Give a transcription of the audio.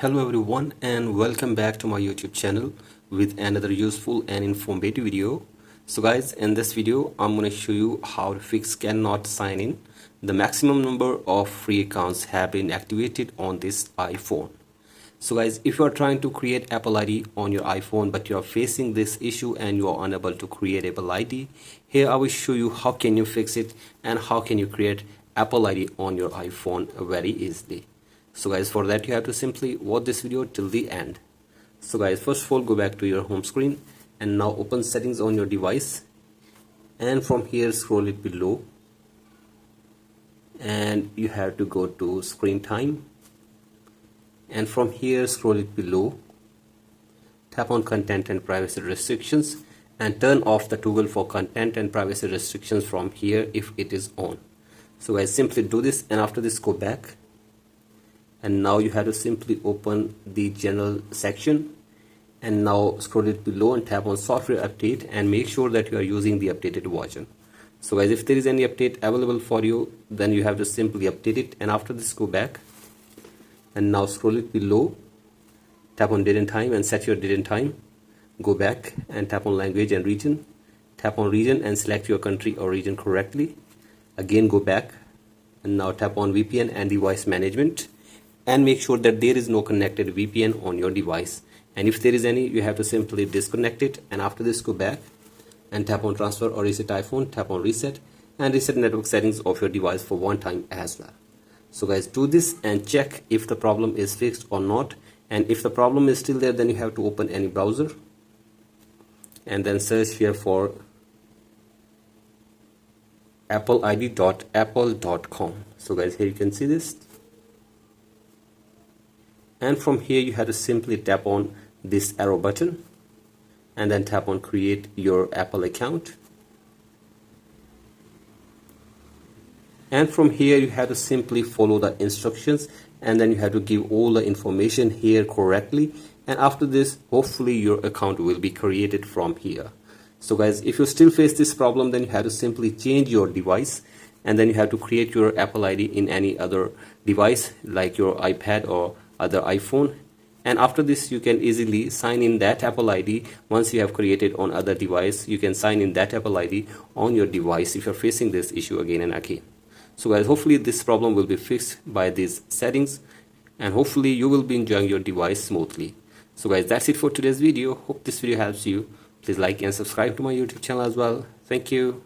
Hello everyone and welcome back to my YouTube channel with another useful and informative video. So guys, in this video I'm going to show you how to fix cannot sign in. The maximum number of free accounts have been activated on this iPhone. So guys, if you are trying to create Apple ID on your iPhone but you are facing this issue and you are unable to create Apple ID, here I will show you how can you fix it and how can you create Apple ID on your iPhone very easily. So guys, for that you have to simply watch this video till the end. So guys, first of all go back to your home screen and now open settings on your device, and from here scroll it below and you have to go to screen time, and from here scroll it below, tap on content and privacy restrictions and turn off the toggle for content and privacy restrictions from here if it is on. So guys, simply do this, and after this go back, and now you have to simply open the general section and now scroll it below and tap on software update and make sure that you are using the updated version. So guys, if there is any update available for you, then you have to simply update it, and after this go back and now scroll it below, tap on date and time and set your date and time, go back and tap on language and region, tap on region and select your country or region correctly, again go back and now tap on VPN and device management and make sure that there is no connected VPN on your device, and if there is any you have to simply disconnect it, and after this go back and tap on transfer or reset iPhone, tap on reset and reset network settings of your device for one time as well. So guys, do this and check if the problem is fixed or not, and if the problem is still there then you have to open any browser and then search here for appleid.apple.com. So guys, here you can see this, and from here you have to simply tap on this arrow button and then tap on create your Apple account, and from here you have to simply follow the instructions and then you have to give all the information here correctly, and after this hopefully your account will be created from here. So guys, if you still face this problem then you have to simply change your device and then you have to create your Apple ID in any other device like your iPad or other iPhone, and after this you can easily sign in that Apple ID. Once you have created on other device you can sign in that Apple ID on your device if you're facing this issue again and again. So guys, hopefully this problem will be fixed by these settings and hopefully you will be enjoying your device smoothly. So guys, that's it for today's video. Hope this video helps you. Please like and subscribe to my YouTube channel as well. Thank you.